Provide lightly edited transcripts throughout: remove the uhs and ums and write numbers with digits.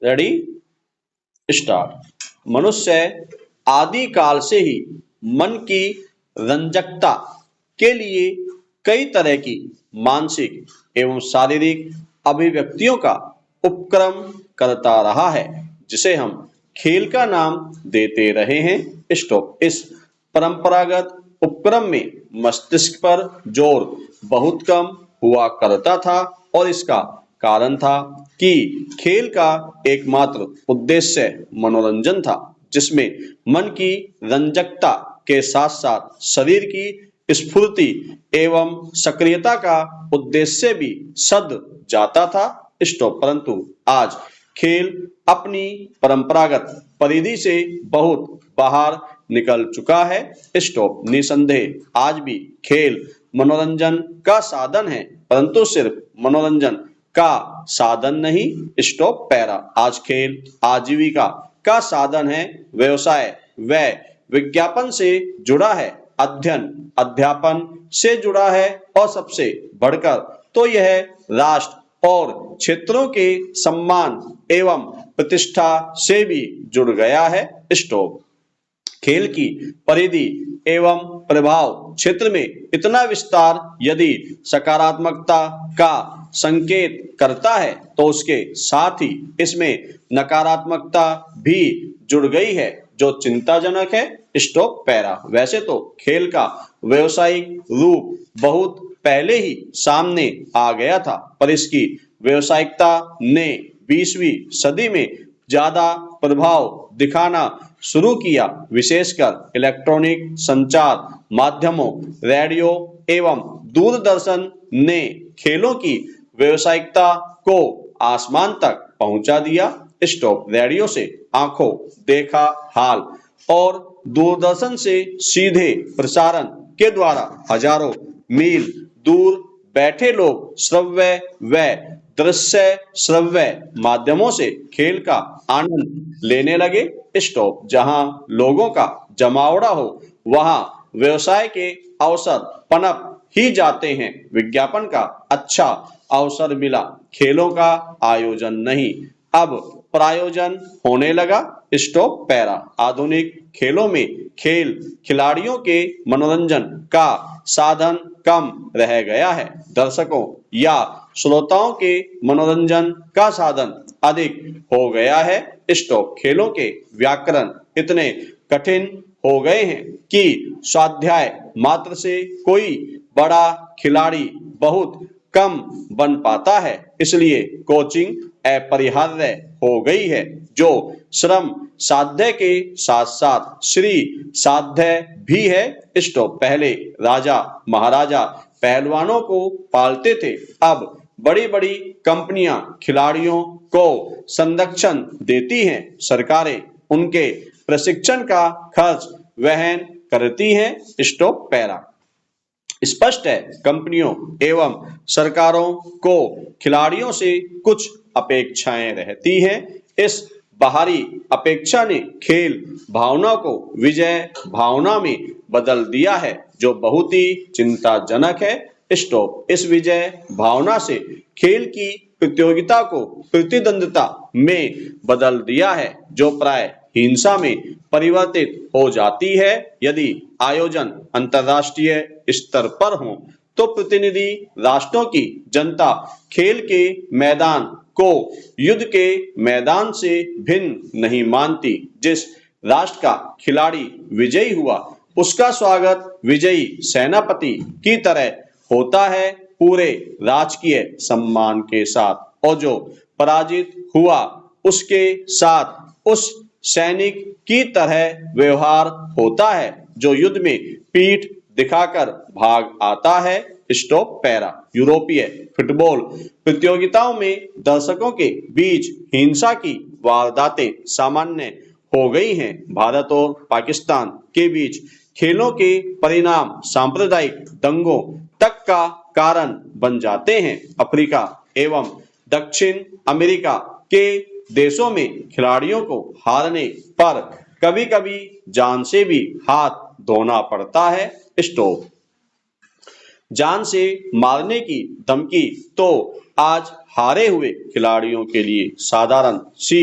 Ready start. मनुष्य आदि काल से ही मन की रंजकता के लिए कई तरह की मानसिक एवं शारीरिक अभिव्यक्तियों का उपक्रम करता रहा है, जिसे हम खेल का नाम देते रहे हैं। स्टॉप। इस परंपरागत उपक्रम में मस्तिष्क पर जोर बहुत कम हुआ करता था और इसका कारण था कि खेल का एकमात्र उद्देश्य मनोरंजन था, जिसमें मन की रंजकता के साथ साथ शरीर की स्फूर्ति एवं सक्रियता का उद्देश्य भी सद जाता था। स्टॉप। परंतु आज खेल अपनी परंपरागत परिधि से बहुत बाहर निकल चुका है। स्टॉप। निसंदेह आज भी खेल मनोरंजन का साधन है, परंतु सिर्फ मनोरंजन का साधन नहीं। Stop para. आज खेल आजीविका का साधन है, व्यवसाय व विज्ञापन से जुड़ा है, अध्ययन अध्यापन से जुड़ा है और सबसे बढ़कर तो यह राष्ट्र और क्षेत्रों के सम्मान एवं प्रतिष्ठा से भी जुड़ गया है। स्टॉप। खेल की परिधि एवं प्रभाव क्षेत्र में इतना विस्तार यदि सकारात्मकता का संकेत करता है, तो उसके साथ ही इसमें नकारात्मकता भी जुड़ गई है, जो चिंताजनक है। Stop para. वैसे तो खेल का व्यवसायिक रूप बहुत पहले ही सामने आ गया था, पर इसकी व्यवसायिकता ने 20वीं सदी में ज्यादा प्रभाव दिखाना शुरू किया, विशेषकर इलेक्ट्रॉनिक संचार माध्यमों, रेडियो एवं दूरदर्शन ने खेलों की व्यवसायिकता को आसमान तक पहुंचा दिया। स्टॉप। रेडियो से आंखों देखा हाल और दूरदर्शन से सीधे प्रसारण के द्वारा हजारों मील दूर बैठे लोग श्रव्य व दृश्य श्रव्य माध्यमों से खेल का आनंद लेने लगे। स्टॉप। जहां लोगों का जमावड़ा हो, वहां व्यवसाय के अवसर पनप ही जाते हैं। विज्ञापन का अच्छा अवसर मिला, खेलों का आयोजन नहीं, अब प्रायोजन होने लगा। Stop para. आधुनिक खेलों में खेल खिलाड़ियों के मनोरंजन का साधन कम रह गया है, दर्शकों या श्रोताओं के मनोरंजन का साधन अधिक हो गया है। स्टॉप। खेलों के व्याकरण इतने कठिन हो गए हैं कि स्वाध्याय मात्र से कोई बड़ा खिलाड़ी बहुत कम बन पाता है, इसलिए कोचिंग अपरिहार्य हो गई है, जो श्रम साध्य के साथ साथ श्री साध्य भी है। स्टॉप। पहले राजा महाराजा पहलवानों को पालते थे, अब बड़ी बड़ी कंपनियां खिलाड़ियों को संरक्षण देती हैं, सरकारें उनके प्रशिक्षण का खर्च वहन करती हैं। Stop para. स्पष्ट है, कंपनियों एवं सरकारों को खिलाड़ियों से कुछ अपेक्षाएं रहती हैं। इस बाहरी अपेक्षा ने खेल भावना को विजय भावना में बदल दिया है, जो बहुत ही चिंताजनक है। स्टॉप। इस विजय भावना से खेल की प्रतियोगिता को प्रतिद्वंद्विता में बदल दिया है, जो प्राय हिंसा में परिवर्तित हो जाती है। यदि आयोजन अंतरराष्ट्रीय स्तर पर हो, तो प्रतिनिधि राष्ट्रों की जनता खेल के मैदान को युद्ध के मैदान से भिन्न नहीं मानती। जिस राष्ट्र का खिलाड़ी विजयी हुआ, उसका स्वागत विजयी सेनापति की तरह होता है, पूरे राजकीय सम्मान के साथ, और जो पराजित हुआ उसके साथ उस सैनिक की तरह व्यवहार होता है, जो युद्ध में पीठ दिखाकर भाग आता है। Stop para. यूरोपीय फुटबॉल प्रतियोगिताओं में दर्शकों के बीच हिंसा की वारदातें सामान्य हो गई हैं। भारत और पाकिस्तान के बीच खेलों के परिणाम सांप्रदायिक दंगों तक का कारण बन जाते हैं। अफ्रीका एवं दक्षिण अमेरिका के देशों में खिलाड़ियों को हारने पर कभी कभी जान से भी हाथ धोना पड़ता है। स्टॉप। जान से मारने की धमकी तो आज हारे हुए खिलाड़ियों के लिए साधारण सी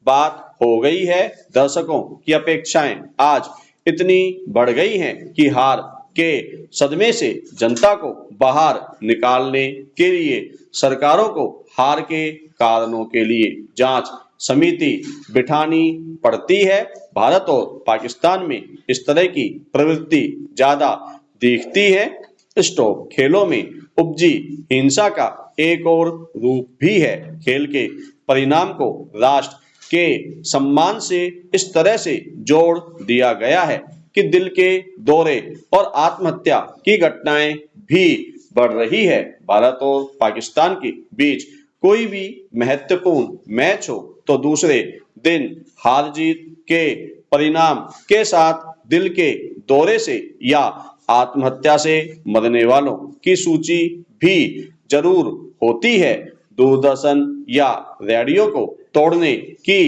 बात हो गई है। दर्शकों की अपेक्षाएं आज इतनी बढ़ गई हैं कि हार के सदमे से जनता को बाहर निकालने के लिए सरकारों को हार के कारणों के लिए जांच समिति बिठानी पड़ती है। भारत और पाकिस्तान में इस तरह की प्रवृत्ति ज्यादा दिखती है। स्टॉप खेलों में उपजी हिंसा का एक और रूप भी है। खेल के परिणाम को राष्ट्र के सम्मान से इस तरह से जोड़ दिया गया है कि दिल के दौरे और आत्महत्या की घटनाएं भी बढ़ रही है। भारत और पाकिस्तान के बीच कोई भी महत्वपूर्ण मैच हो तो दूसरे दिन हार जीत के परिणाम के साथ दिल के दौरे से या आत्महत्या से मरने वालों की सूची भी जरूर होती है। दूरदर्शन या रेडियो को तोड़ने की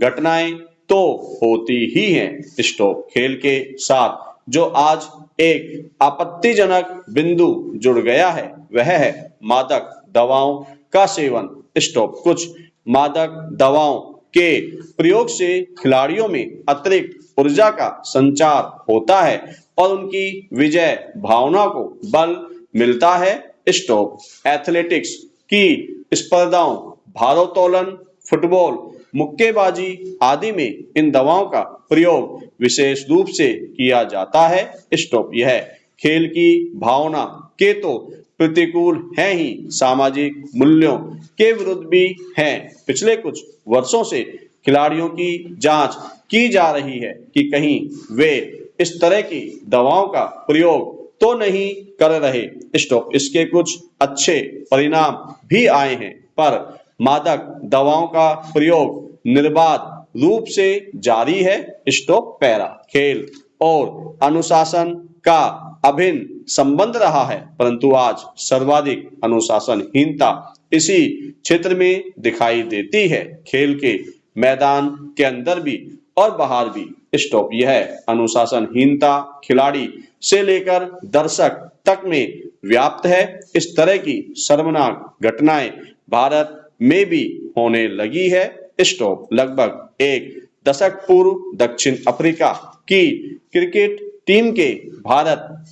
घटनाएं तो होती ही हैं। स्टॉप खेल के साथ जो आज एक आपत्तिजनक बिंदु जुड़ गया है वह है मादक दवाओं का सेवन। स्टॉप कुछ मादक दवाओं के प्रयोग से खिलाड़ियों में अतिरिक्त ऊर्जा का संचार होता है और उनकी विजय भावना को बल मिलता है। स्टॉप एथलेटिक्स की स्पर्धाओं, भारोत्तोलन, फुटबॉल, मुक्केबाजी आदि में इन दवाओं का प्रयोग विशेष रूप से किया जाता है। स्टॉप यह खेल की भावना के तो प्रतिकूल है ही, सामाजिक मूल्यों के विरुद्ध भी हैं। पिछले कुछ वर्षों से खिलाड़ियों की जांच की जा रही है कि कहीं वे इस तरह की दवाओं का प्रयोग तो नहीं कर रहे। स्टॉप इसके कुछ अच्छे परिणाम भी आए हैं, पर मादक दवाओं का प्रयोग निर्बाध रूप से जारी है। स्टॉप पैरा खेल और अनुशासन का अभिन्न संबंध रहा है, परंतु आज सर्वाधिक अनुशासनहीनता इसी क्षेत्र में दिखाई देती है। खेल के मैदान के अंदर भी और बाहर भी। स्टॉप यह अनुशासनहीनता खिलाड़ी से लेकर दर्शक तक में व्याप्त है। इस तरह की शर्मनाक घटनाएं भारत में भी होने लगी है। स्टॉप लगभग एक दशक पूर्व दक्षिण अफ्रीका की क्रिकेट टीम के भारत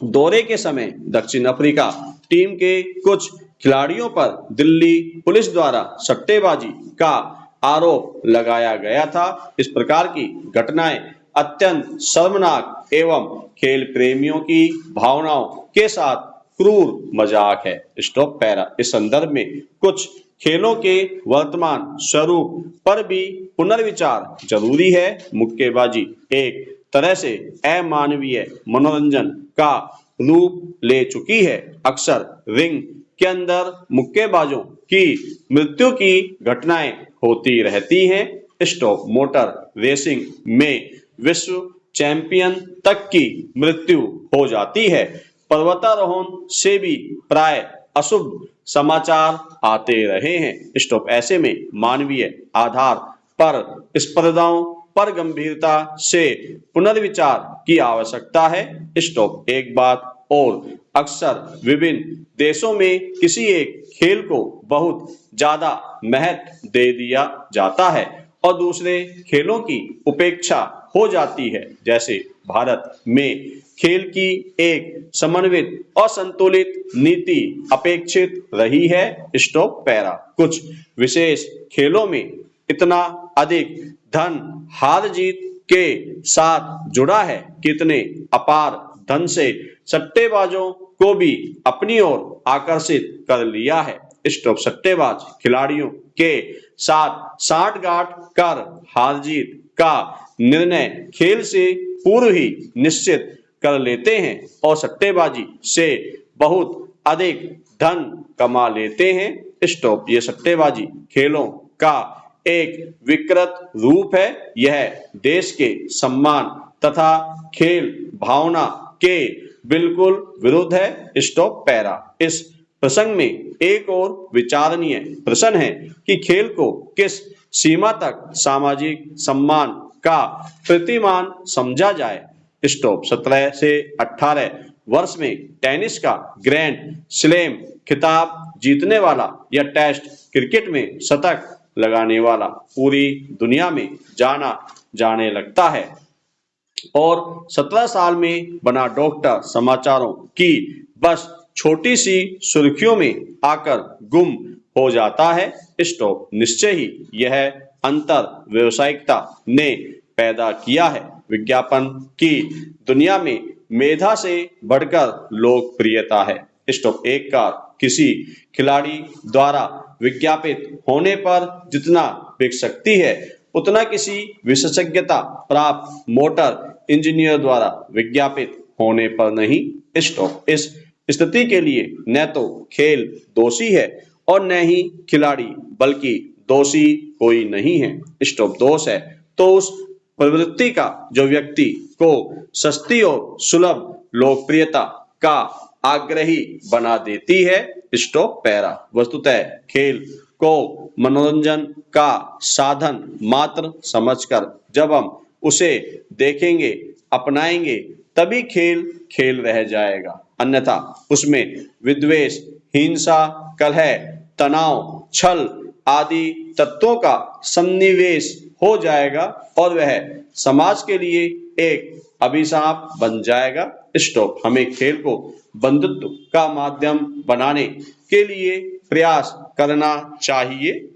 दौरे के समय दक्षिण अफ्रीका टीम के कुछ खिलाड़ियों पर दिल्ली पुलिस द्वारा सट्टेबाजी का आरोप लगाया गया था। इस प्रकार की घटनाएं अत्यंत शर्मनाक एवं खेल प्रेमियों की भावनाओं के साथ क्रूर मजाक है। स्टॉप पैरा इस संदर्भ में कुछ खेलों के वर्तमान स्वरूप पर भी पुनर्विचार जरूरी है। मुक्केबाजी एक तरह से अमानवीय मनोरंजन का रूप ले चुकी है। अक्सर रिंग के अंदर मुक्केबाजों की मृत्यु की घटनाएं होती रहती हैं। स्टॉप मोटर रेसिंग में विश्व चैंपियन तक की मृत्यु हो जाती है। पर्वतारोहण से भी प्राय अशुभ समाचार आते रहे हैं। स्टॉप ऐसे में मानवीय आधार पर स्पर्धाओं पर गंभीरता से पुनर्विचार की आवश्यकता है। स्टॉप एक बात और अक्सर विभिन्न देशों में किसी एक खेल को बहुत ज्यादा महत्व दे दिया जाता है और दूसरे खेलों की उपेक्षा हो जाती है। जैसे भारत में खेल की एक समन्वित और संतुलित नीति अपेक्षित रही है। स्टॉप पैरा कुछ विशेष खेलों में इतना अधिक धन हार जीत के साथ जुड़ा है कि इतने अपार धन से सट्टेबाजों को भी अपनी ओर आकर्षित कर लिया है। स्टॉप सट्टेबाज खिलाड़ियों के साथ साठगांठ कर हार जीत का निर्णय खेल से पूर्व ही निश्चित कर लेते हैं और सट्टेबाजी से बहुत अधिक धन कमा लेते हैं। स्टॉप ये सट्टेबाजी खेलों का एक विकृत रूप है। यह देश के सम्मान तथा खेल भावना के बिल्कुल विरुद्ध है। स्टॉप पैरा इस प्रसंग में एक और विचारणीय प्रश्न है कि खेल को किस सीमा तक सामाजिक सम्मान का प्रतिमान समझा जाए। स्टॉप 17 से 18 वर्ष में टेनिस का ग्रैंड स्लैम खिताब जीतने वाला या टेस्ट क्रिकेट में शतक लगाने वाला पूरी दुनिया में जाना जाने लगता है। और 17 साल में बना डॉक्टर समाचारों की बस छोटी सी सुर्खियों में आकर गुम हो जाता है। स्टॉप। निश्चय ही यह अंतर व्यावसायिकता ने पैदा किया है। विज्ञापन की दुनिया में मेधा से बढ़कर लोकप्रियता है। स्टॉप। एक कार किसी खिलाड़ी द्वारा विज्ञापित होने पर जितना बिक सकती है उतना किसी विशेषज्ञता प्राप्त मोटर इंजीनियर द्वारा विज्ञापित होने पर नहीं। स्टॉप। इस स्थिति के लिए न तो खेल दोषी है और न ही खिलाड़ी, बल्कि दोषी कोई नहीं है। स्टॉप। दोष है तो उस प्रवृत्ति का जो व्यक्ति को सस्ती और सुलभ लोकप्रियता का आग्रही बना देती है। Stop para. वस्तुतः खेल को मनोरंजन का साधन मात्र समझकर जब हम उसे देखेंगे, अपनाएंगे, तभी खेल खेल रह जाएगा। अन्यथा उसमें विद्वेष, हिंसा, कलह, तनाव, छल आदि तत्वों का सन्निवेश हो जाएगा और वह समाज के लिए एक अभिशाप बन जाएगा। स्टॉप। हमें खेल को बंधुत्व का माध्यम बनाने के लिए प्रयास करना चाहिए।